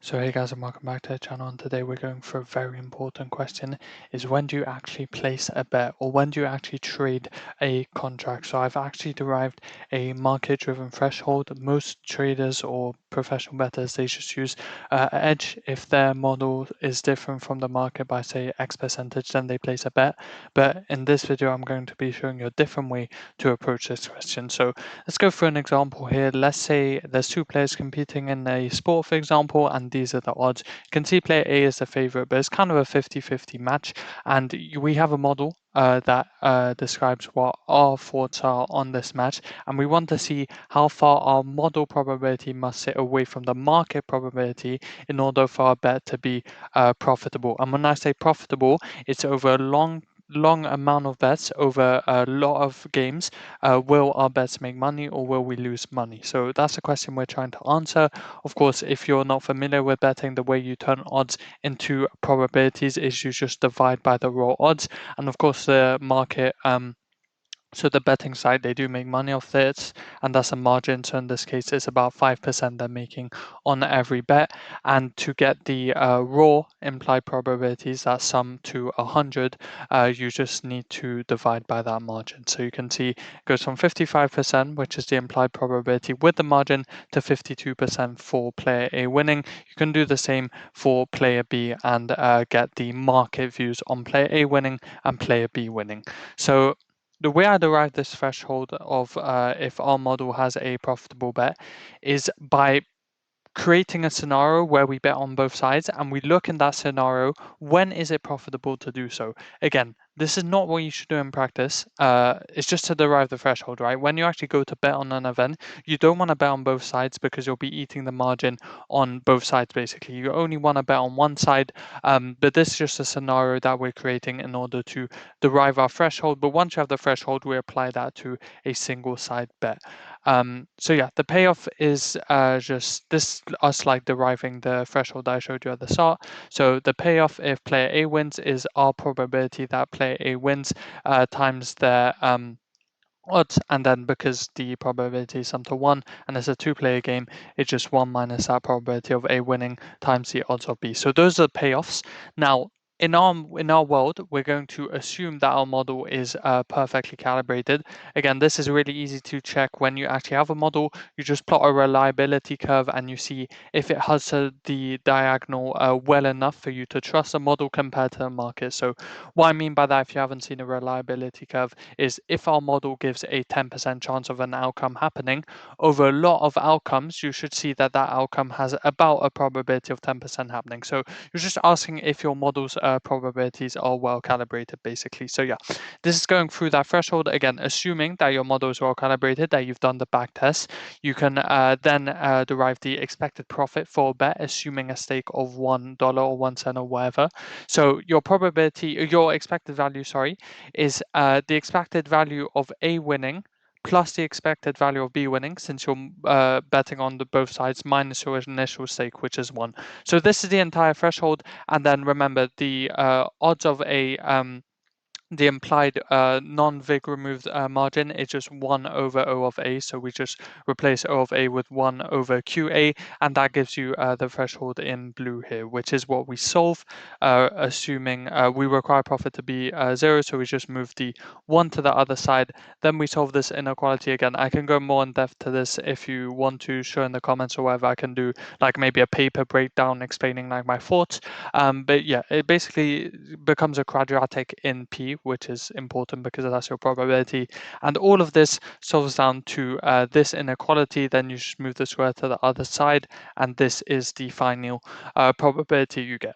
So hey guys, and welcome back to the channel, and today we're going for a very important question, is when do you actually place a bet, or when do you actually trade a contract? So I've actually derived a market driven threshold. Most traders or professional bettors, they just use edge. If their model is different from the market by say X percentage, then they place a bet. But in this video I'm going to be showing you a different way to approach this question. So let's go for an example here. Let's say there's two players competing in a sport, for example, and these are the odds. You can see player A is the favorite, but it's kind of a 50-50 match. And we have a model that describes what our thoughts are on this match. And we want to see how far our model probability must sit away from the market probability in order for our bet to be profitable. And when I say profitable, it's over a long amount of bets over a lot of games. Will our bets make money or will we lose money? So that's the question we're trying to answer. Of course, if you're not familiar with betting, the way you turn odds into probabilities is you just divide by the raw odds. And of course, the market so the betting side, they do make money off this, and that's a margin. So in this case, it's about 5% they're making on every bet. And to get the raw implied probabilities that sum to 100, you just need to divide by that margin. So you can see it goes from 55%, which is the implied probability with the margin, to 52% for player A winning. You can do the same for player B and get the market views on player A winning and player B winning. So the way I derive this threshold of if our model has a profitable bet is by creating a scenario where we bet on both sides and we look in that scenario, when is it profitable to do so? Again, this is not what you should do in practice. It's just to derive the threshold, right? When you actually go to bet on an event, you don't want to bet on both sides because you'll be eating the margin on both sides, basically. You only want to bet on one side, but this is just a scenario that we're creating in order to derive our threshold. But once you have the threshold, we apply that to a single side bet. So yeah, the payoff is just this us like deriving the threshold I showed you at the start. So the payoff if player A wins is our probability that player A wins times their odds, and then because the probability is sum to 1 and it's a two-player game, it's just 1 minus that probability of A winning times the odds of B. So those are the payoffs. Now in our world, we're going to assume that our model is perfectly calibrated. Again, this is really easy to check when you actually have a model. You just plot a reliability curve and you see if it has the diagonal well enough for you to trust the model compared to the market. So what I mean by that, if you haven't seen a reliability curve, is if our model gives a 10% chance of an outcome happening, over a lot of outcomes, you should see that that outcome has about a probability of 10% happening. So you're just asking if your model's probabilities are well calibrated, basically. So yeah, this is going through that threshold. Again, assuming that your model is well calibrated, that you've done the back test, you can then derive the expected profit for a bet, assuming a stake of $1 or 1 cent or whatever. So your probability, your expected value, sorry, is the expected value of A winning plus the expected value of B winning, since you're betting on the both sides, minus your initial stake, which is 1. So this is the entire threshold. And then remember the odds of the implied non-vig removed margin is just 1 over O of A. So we just replace O of A with 1 over QA, and that gives you the threshold in blue here, which is what we solve, assuming we require profit to be 0. So we just move the 1 to the other side. Then we solve this inequality again. I can go more in depth to this if you want to show in the comments or whatever. I can do like maybe a paper breakdown explaining like my thoughts. But yeah, it basically becomes a quadratic in P, which is important because that's your probability. And all of this solves down to this inequality. Then you just move the square to the other side, and this is the final probability you get.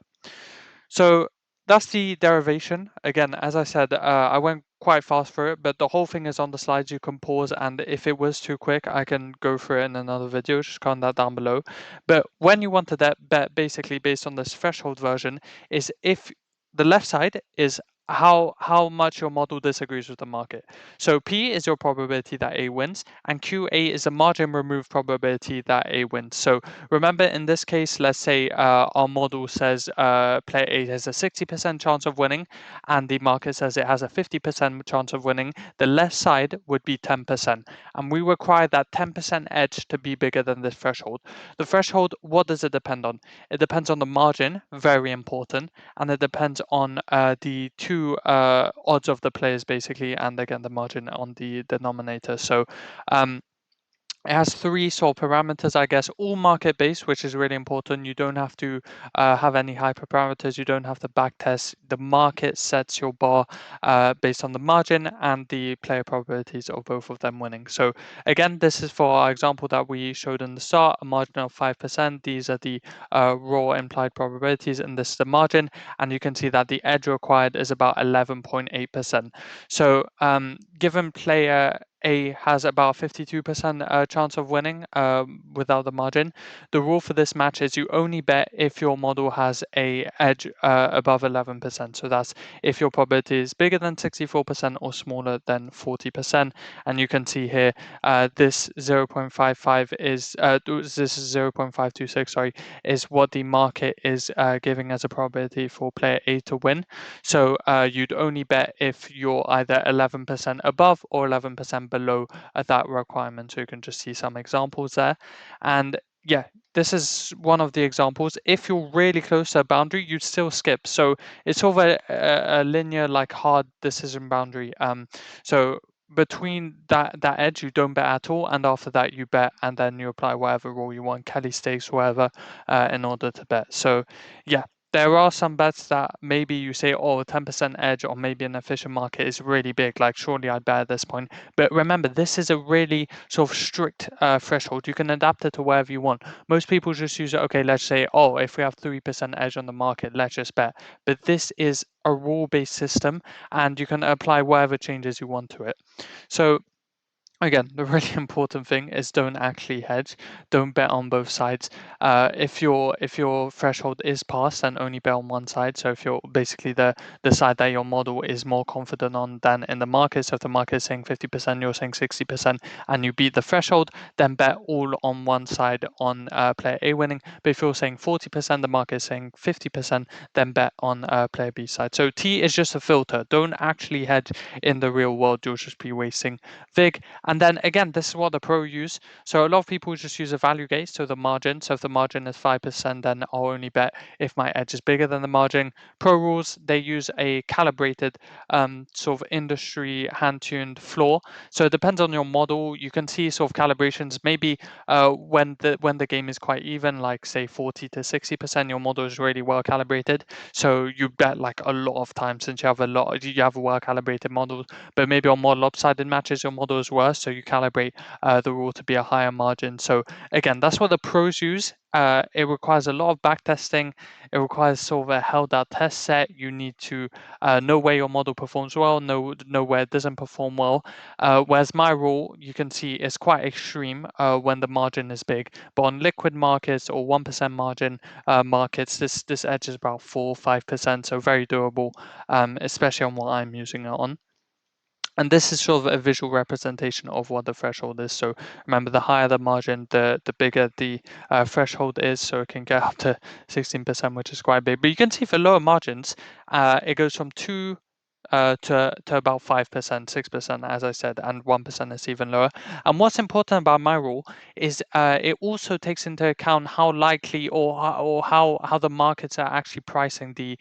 So that's the derivation. Again, as I said, I went quite fast through it, but the whole thing is on the slides. You can pause, and if it was too quick, I can go through it in another video. Just comment that down below. But when you want to bet basically based on this threshold version, is if the left side is how much your model disagrees with the market. So P is your probability that A wins, and QA is the margin removed probability that A wins. So remember, in this case, let's say our model says player A has a 60% chance of winning, and the market says it has a 50% chance of winning. The left side would be 10%, and we require that 10% edge to be bigger than this threshold. The threshold, what does it depend on? It depends on the margin, very important, and it depends on the two odds of the players basically, and again the margin on the denominator. So um, it has three sort of parameters, I guess, all market based, which is really important. You don't have to have any hyperparameters. You don't have to backtest. The market sets your bar based on the margin and the player probabilities of both of them winning. So again, this is for our example that we showed in the start, a margin of 5%. These are the raw implied probabilities, and this is the margin. And you can see that the edge required is about 11.8%. So given player A has about 52% chance of winning without the margin. The rule for this match is you only bet if your model has a edge above 11%. So that's if your probability is bigger than 64% or smaller than 40%. And you can see here this 0.55 is this is 0.526, sorry, is what the market is giving as a probability for player A to win. So you'd only bet if you're either 11% above or 11% below that requirement. So you can just see some examples there. And yeah, this is one of the examples. If you're really close to a boundary, you'd still skip. So it's sort of a linear, like hard decision boundary. So between that edge, you don't bet at all, and after that you bet, and then you apply whatever rule you want, Kelly stakes, whatever, in order to bet. So yeah, there are some bets that maybe you say, oh, 10% edge or maybe an efficient market is really big. Like, surely I'd bet at this point. But remember, this is a really sort of strict threshold. You can adapt it to wherever you want. Most people just use it, okay, let's say, oh, if we have 3% edge on the market, let's just bet. But this is a rule based system, and you can apply whatever changes you want to it. So, again, the really important thing is don't actually hedge. Don't bet on both sides. If your threshold is passed, then only bet on one side. So if you're basically the side that your model is more confident on than in the market. So if the market is saying 50%, you're saying 60%, and you beat the threshold, then bet all on one side on player A winning. But if you're saying 40%, the market is saying 50%, then bet on player B side. So T is just a filter. Don't actually hedge in the real world. You'll just be wasting VIG. And then again, this is what the pro use. So a lot of people just use a value gate, so the margin. So if the margin is 5%, then I'll only bet if my edge is bigger than the margin. Pro rules, they use a calibrated sort of industry hand-tuned floor. So it depends on your model. You can see sort of calibrations. Maybe when the game is quite even, like say 40 to 60%, your model is really well calibrated. So you bet like a lot of times since you have a well calibrated model. But maybe on more lopsided matches, your model is worse, so you calibrate the rule to be a higher margin. So again, that's what the pros use. It requires a lot of backtesting. It requires sort of a held out test set. You need to know where your model performs well, know where it doesn't perform well. Whereas my rule, you can see, is quite extreme when the margin is big. But on liquid markets or 1% margin markets, this edge is about 4-5%, so very durable, especially on what I'm using it on. And this is sort of a visual representation of what the threshold is. So remember, the higher the margin, the bigger the threshold is. So it can get up to 16%, which is quite big. But you can see for lower margins, it goes from 2 to about 5%, 6%, as I said, and 1% is even lower. And what's important about my rule is it also takes into account how likely or how the markets are actually pricing the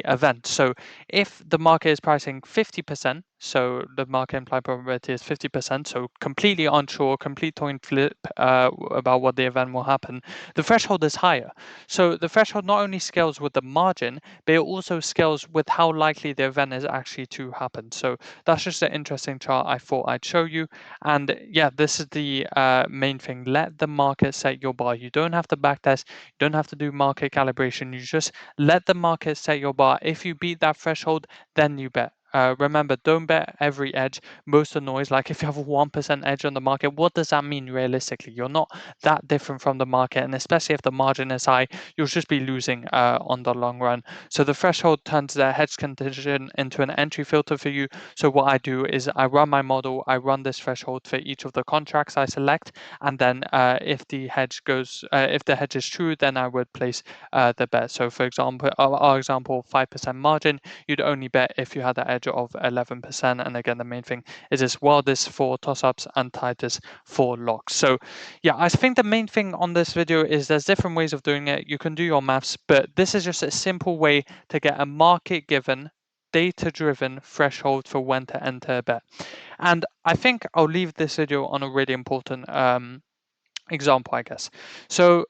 event. So if the market is pricing 50%, so the market implied probability is 50%, so completely unsure, complete coin flip about what the event will happen, the threshold is higher. So the threshold not only scales with the margin, but it also scales with how likely the event is actually to happen. So that's just an interesting chart I thought I'd show you. And yeah, this is the main thing. Let the market set your bar. You don't have to backtest, you don't have to do market calibration. You just let the market set your bar. If you beat that threshold, then you bet. Remember, don't bet every edge, most of the noise. Like if you have a 1% edge on the market, what does that mean realistically? You're not that different from the market, and especially if the margin is high, you'll just be losing on the long run. So the threshold turns the hedge condition into an entry filter for you. So what I do is I run my model, I run this threshold for each of the contracts I select, and then if the hedge is true, then I would place the bet. So for example, our example, 5% margin, you'd only bet if you had the edge of 11%. And again, the main thing is this wild is for toss-ups and tight is for locks. So yeah, I think the main thing on this video is there's different ways of doing it. You can do your maths, but this is just a simple way to get a market given, data driven threshold for when to enter a bet. And I think I'll leave this video on a really important example, I guess. So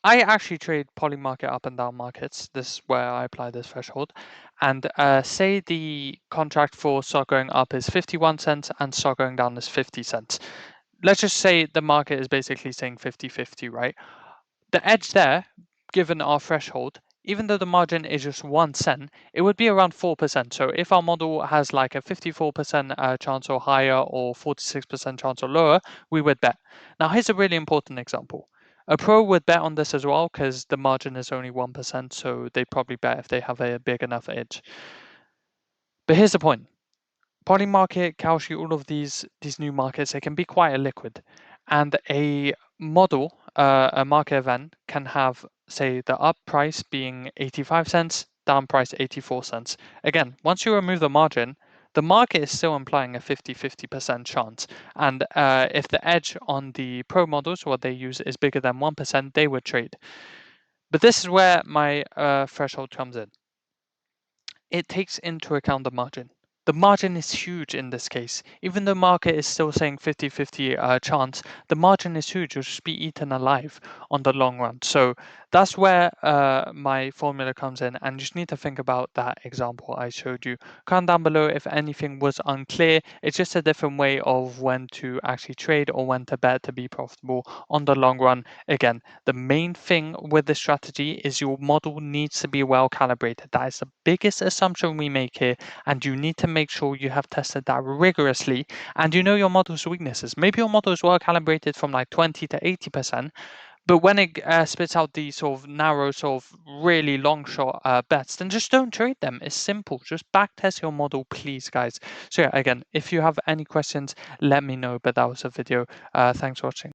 I actually trade poly market up and down markets. This is where I apply this threshold. And say the contract for stock going up is 51 cents and stock going down is 50 cents. Let's just say the market is basically saying 50-50, right? The edge there, given our threshold, even though the margin is just 1 cent, it would be around 4%. So if our model has like a 54% chance or higher or 46% chance or lower, we would bet. Now, here's a really important example. A pro would bet on this as well because the margin is only 1%, so they'd probably bet if they have a big enough edge. But here's the point. Poly market, Kalshi, all of these new markets, they can be quite illiquid. And a model, a market event can have, say, the up price being 85 cents, down price 84 cents. Again, once you remove the margin, the market is still implying a 50% chance. And if the edge on the pro models, what they use, is bigger than 1%, they would trade. But this is where my threshold comes in. It takes into account the margin. The margin is huge in this case. Even though market is still saying 50-50 chance, the margin is huge. You'll just be eaten alive on the long run. So that's where my formula comes in. And you just need to think about that example I showed you. Comment down below if anything was unclear. It's just a different way of when to actually trade or when to bet to be profitable on the long run. Again, the main thing with this strategy is your model needs to be well calibrated. That is the biggest assumption we make here, and you need to make sure you have tested that rigorously and you know your model's weaknesses. Maybe your model is well calibrated from like 20 to 80%, but when it spits out these sort of narrow, sort of really long shot bets, then just don't trade them. It's simple. Just back test your model, please, guys. So yeah, again, if you have any questions, let me know. But that was a video. Thanks for watching.